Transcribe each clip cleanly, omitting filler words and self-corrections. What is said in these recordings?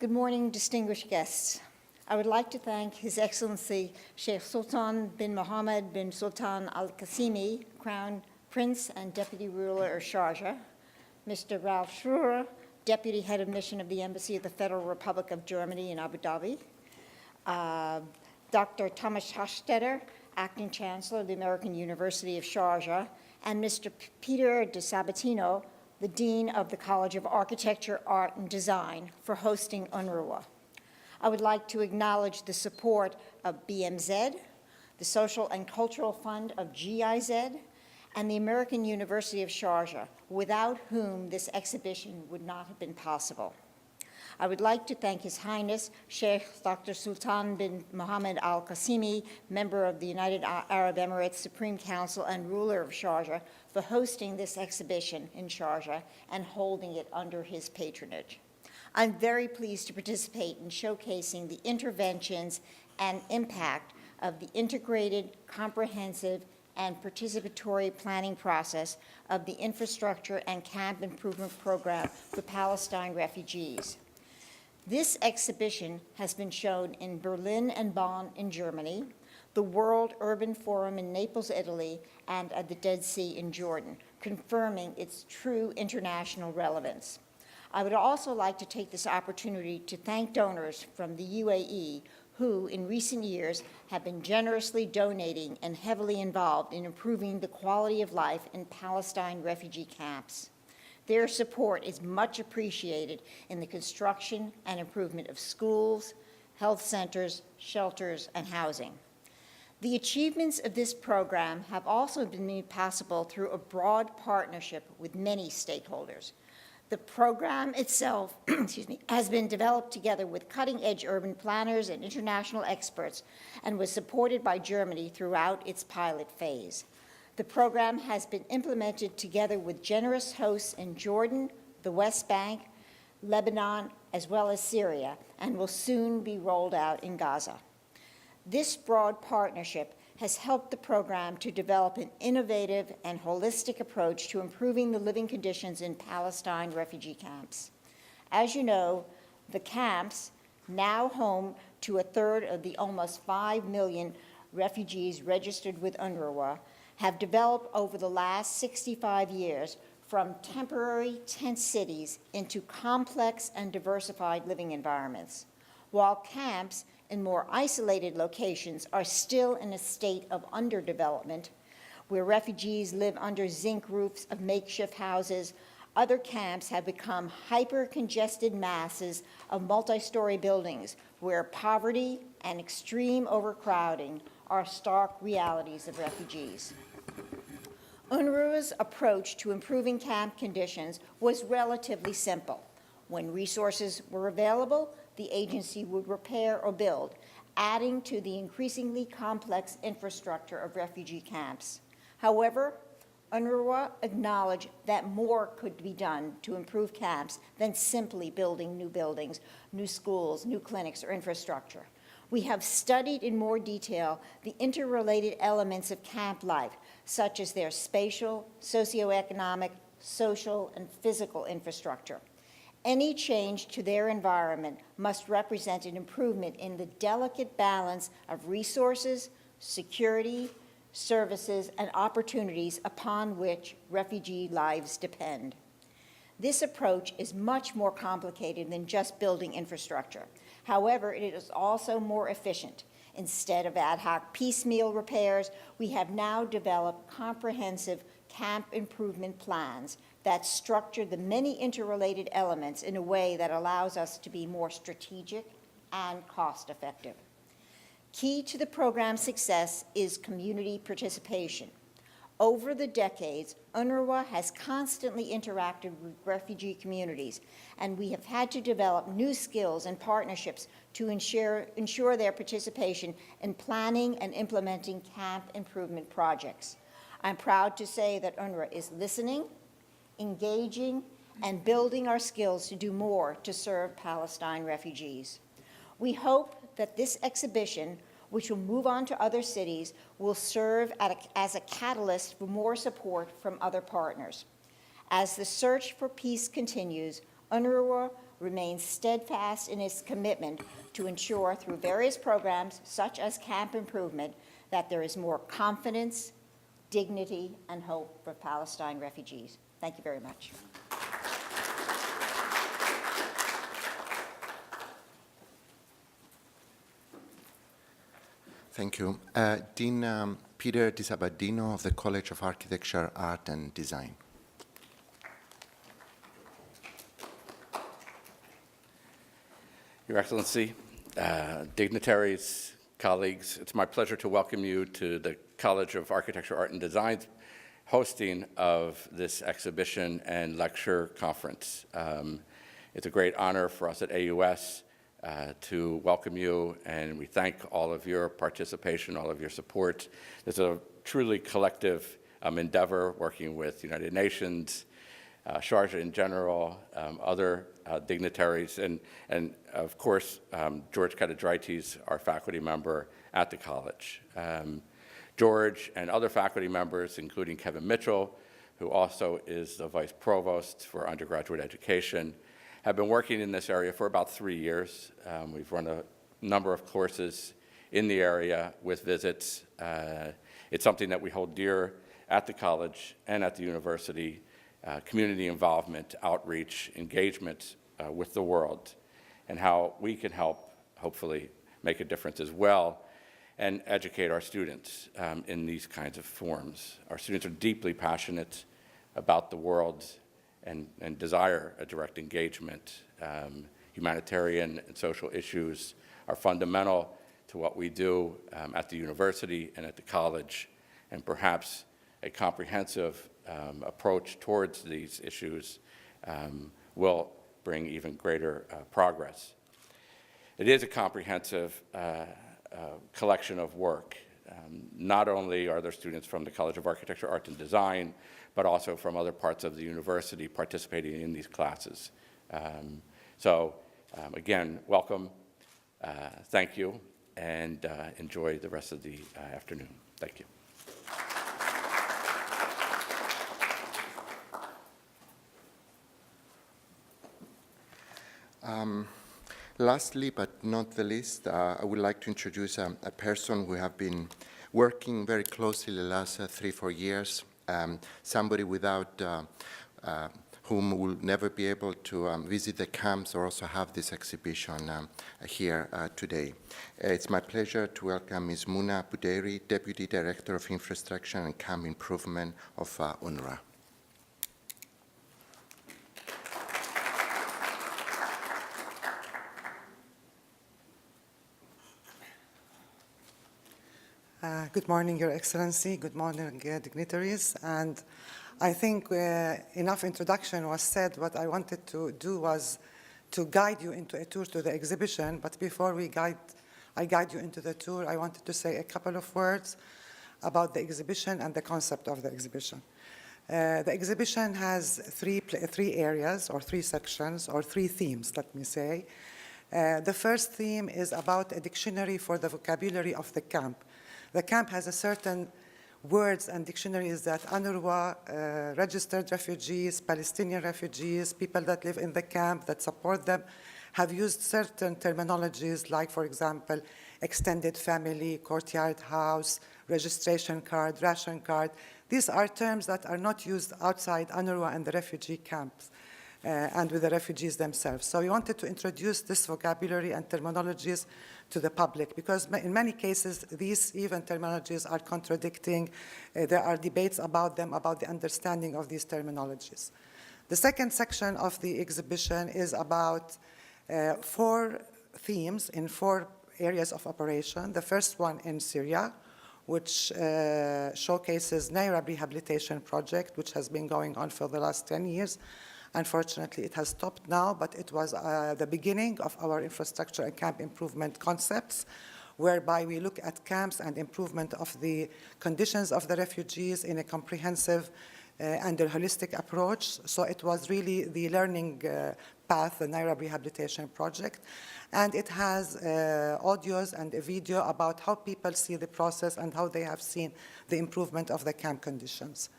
Good morning, distinguished guests. I would like to thank His Excellency Sheikh Sultan bin Mohammed bin Sultan Al Qassimi, Crown Prince and Deputy Ruler of Sharjah, Mr. Ralph Schroer, Deputy Head of Mission of the Embassy of the Federal Republic of Germany in Abu Dhabi, Dr. Thomas Hochstetter, Acting Chancellor of the American University of Sharjah, and Mr. Peter de Sabatino, the Dean of the College of Architecture, Art, and Design, for hosting UNRWA. I would like to acknowledge the support of BMZ, the Social and Cultural Fund of GIZ, and the American University of Sharjah, without whom this exhibition would not have been possible. I would like to thank His Highness Sheikh Dr. Sultan bin Mohammed Al Qassimi, member of the United Arab Emirates Supreme Council and ruler of Sharjah, for hosting this exhibition in Sharjah and holding it under his patronage. I'm very pleased to participate in showcasing the interventions and impact of the integrated, comprehensive, and participatory planning process of the Infrastructure and Camp Improvement Program for Palestine refugees. This exhibition has been shown in Berlin and Bonn in Germany, the World Urban Forum in Naples, Italy, and at the Dead Sea in Jordan, confirming its true international relevance. I would also like to take this opportunity to thank donors from the UAE who, in recent years, have been generously donating and heavily involved in improving the quality of life in Palestine refugee camps. Their support is much appreciated in the construction and improvement of schools, health centers, shelters, and housing. The achievements of this program have also been made possible through a broad partnership with many stakeholders. The program itself has been developed together with cutting-edge urban planners and international experts and was supported by Germany throughout its pilot phase. The program has been implemented together with generous hosts in Jordan, the West Bank, Lebanon, as well as Syria, and will soon be rolled out in Gaza. This broad partnership has helped the program to develop an innovative and holistic approach to improving the living conditions in Palestine refugee camps. As you know, the camps, now home to a third of the almost 5 million refugees registered with UNRWA, have developed over the last 65 years from temporary tent cities into complex and diversified living environments, while camps in more isolated locations are still in a state of underdevelopment, where refugees live under zinc roofs of makeshift houses. Other camps have become hyper-congested masses of multi-story buildings where poverty and extreme overcrowding are stark realities of refugees. UNRWA's approach to improving camp conditions was relatively simple. When resources were available, the agency would repair or build, adding to the increasingly complex infrastructure of refugee camps. However, UNRWA acknowledged that more could be done to improve camps than simply building new buildings, new schools, new clinics, or infrastructure. We have studied in more detail the interrelated elements of camp life, such as their spatial, socioeconomic, social, and physical infrastructure. Any change to their environment must represent an improvement in the delicate balance of resources, security, services, and opportunities upon which refugee lives depend. This approach is much more complicated than just building infrastructure. However, it is also more efficient. Instead of ad hoc piecemeal repairs, we have now developed comprehensive camp improvement plans that structure the many interrelated elements in a way that allows us to be more strategic and cost-effective. Key to the program's success is community participation. Over the decades, UNRWA has constantly interacted with refugee communities, and we have had to develop new skills and partnerships to ensure their participation in planning and implementing camp improvement projects. I'm proud to say that UNRWA is listening, engaging, and building our skills to do more to serve Palestine refugees. We hope that this exhibition, which will move on to other cities, will serve as a catalyst for more support from other partners. As the search for peace continues, UNRWA remains steadfast in its commitment to ensure through various programs, such as camp improvement, that there is more confidence, dignity, and hope for Palestine refugees. Thank you very much. Thank you. Dean Peter Di Sabadino of the College of Architecture, Art and Design. Your Excellency, dignitaries, colleagues, it's my pleasure to welcome you to the College of Architecture, Art and Design's hosting of this exhibition and lecture conference. It's a great honor for us at AUS to welcome you, and we thank all of your participation, all of your support. It's a truly collective endeavor working with United Nations, Sharjah in general, other dignitaries, and of course, George Katadraitis, our faculty member at the college. George and other faculty members, including Kevin Mitchell, who also is the Vice Provost for Undergraduate Education, have been working in this area for about 3 years. We've run a number of courses in the area with visits. It's something that we hold dear at the college and at the university, community involvement, outreach, engagement with the world, and how we can help, hopefully, make a difference as well and educate our students in these kinds of forms. Our students are deeply passionate about the world and desire a direct engagement. Humanitarian and social issues are fundamental to what we do at the university and at the college, and perhaps a comprehensive approach towards these issues will bring even greater progress. It is a comprehensive collection of work. Not only are there students from the College of Architecture, Art and Design, but also from other parts of the university participating in these classes. Again, welcome, thank you, and enjoy the rest of the afternoon. Thank you. Lastly, but not the least, I would like to introduce a person who have been working very closely the last 3-4 years, somebody without whom will never be able to visit the camps or also have this exhibition here today. It's my pleasure to welcome Ms. Muna Budeiri, Deputy Director of Infrastructure and Camp Improvement of UNRWA. Good morning, Your Excellency. Good morning, dignitaries. And I think enough introduction was said. What I wanted to do was to guide you into a tour to the exhibition. But before I guide you into the tour, I wanted to say a couple of words about the exhibition and the concept of the exhibition. The exhibition has three areas, or 3 sections, or 3 themes, let me say. The first theme is about a dictionary for the vocabulary of the camp. The camp has a certain words and dictionaries that UNRWA, registered refugees, Palestinian refugees, people that live in the camp, that support them, have used certain terminologies like, for example, extended family, courtyard house, registration card, ration card. These are terms that are not used outside UNRWA and the refugee camps and with the refugees themselves. So we wanted to introduce this vocabulary and terminologies to the public, because in many cases, these even terminologies are contradicting. There are debates about them, about the understanding of these terminologies. The second section of the exhibition is about 4 themes in 4 areas of operation. The first one in Syria, which showcases Naira Rehabilitation Project, which has been going on for the last 10 years. Unfortunately, it has stopped now, but it was the beginning of our infrastructure and camp improvement concepts, whereby we look at camps and improvement of the conditions of the refugees in a comprehensive and a holistic approach. So it was really the learning path, the Naira Rehabilitation Project. And it has audios and a video about how people see the process and how they have seen the improvement of the camp conditions.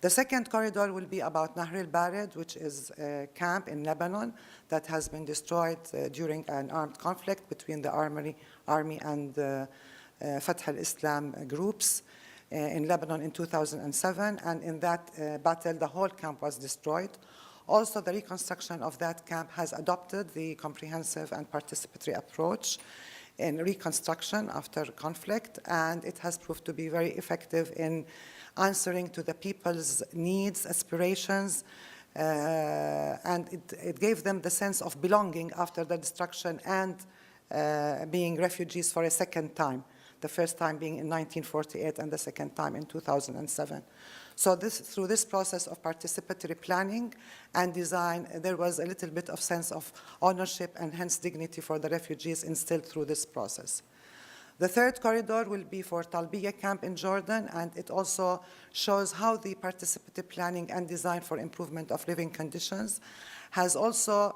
The second corridor will be about Nahr al-Bared, which is a camp in Lebanon that has been destroyed during an armed conflict between the army and Fatah al-Islam groups in Lebanon in 2007. And in that battle, the whole camp was destroyed. Also, the reconstruction of that camp has adopted the comprehensive and participatory approach in reconstruction after conflict, and it has proved to be very effective in answering to the people's needs, aspirations, and it gave them the sense of belonging after the destruction and being refugees for a second time, the first time being in 1948 and the second time in 2007. So through this process of participatory planning and design, there was a little bit of sense of ownership and hence dignity for the refugees instilled through this process. The third corridor will be for Talbiya camp in Jordan, and it also shows how the participative planning and design for improvement of living conditions has also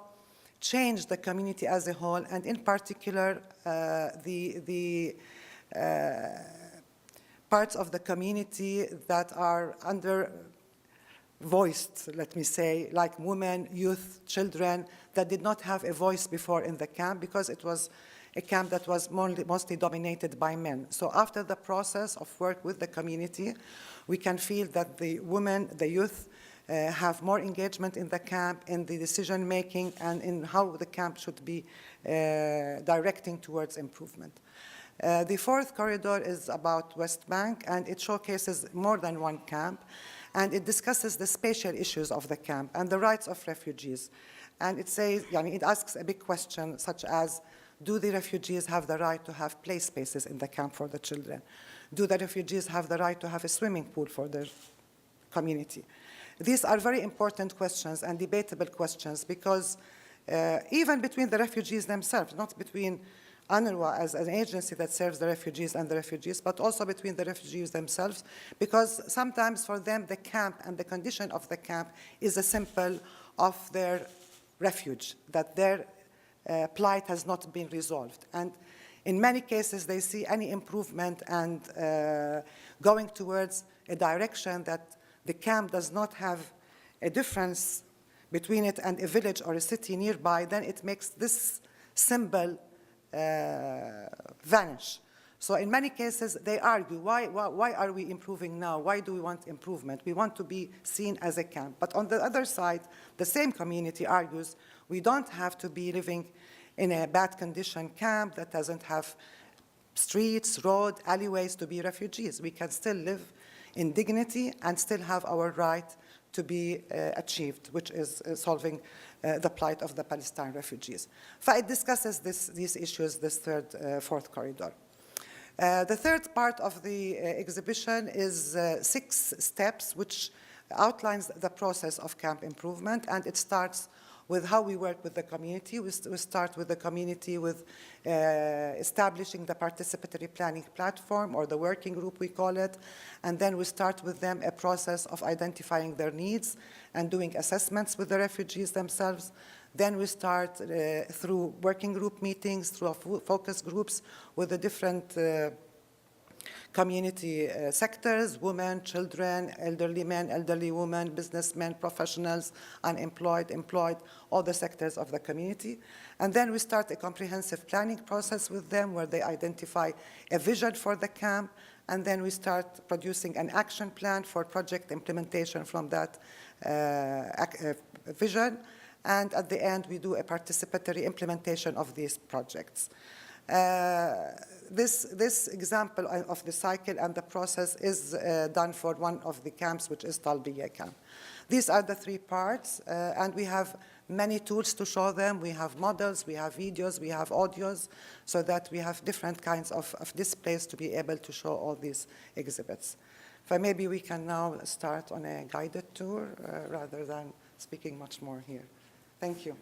changed the community as a whole, and in particular the parts of the community that are under-voiced, let me say, like women, youth, children, that did not have a voice before in the camp because it was a camp that was mostly dominated by men. So after the process of work with the community, we can feel that the women, the youth, have more engagement in the camp, in the decision-making, and in how the camp should be directing towards improvement. The fourth corridor is about West Bank, and it showcases more than one camp, and it discusses the spatial issues of the camp and the rights of refugees. And it says, it asks a big question such as, do the refugees have the right to have play spaces in the camp for the children? Do the refugees have the right to have a swimming pool for their community? These are very important questions and debatable questions because even between the refugees themselves, not between UNRWA as an agency that serves the refugees and the refugees, but also between the refugees themselves, because sometimes for them the camp and the condition of the camp is a symbol of their refuge, that their plight has not been resolved. And in many cases, they see any improvement and going towards a direction that the camp does not have a difference between it and a village or a city nearby, then it makes this symbol vanish. So in many cases, they argue, why are we improving now? Why do we want improvement? We want to be seen as a camp. But on the other side, the same community argues, we don't have to be living in a bad condition camp that doesn't have streets, roads, alleyways to be refugees. We can still live in dignity and still have our right to be achieved, which is solving the plight of the Palestinian refugees. It discusses these issues, this fourth corridor. The third part of the exhibition is 6 steps, which outlines the process of camp improvement, and it starts with how we work with the community. We start with the community with establishing the participatory planning platform, or the working group we call it, and then we start with them a process of identifying their needs and doing assessments with the refugees themselves. Then we start through working group meetings, through focus groups with the different community sectors, women, children, elderly men, elderly women, businessmen, professionals, unemployed, employed, all the sectors of the community. And then we start a comprehensive planning process with them where they identify a vision for the camp, and then we start producing an action plan for project implementation from that vision. And at the end, we do a participatory implementation of these projects. This example of the cycle and the process is done for one of the camps, which is Talbiya camp. These are the 3 parts, and we have many tools to show them. We have models, we have videos, we have audios, so that we have different kinds of displays to be able to show all these exhibits. Maybe we can now start on a guided tour rather than speaking much more here. Thank you.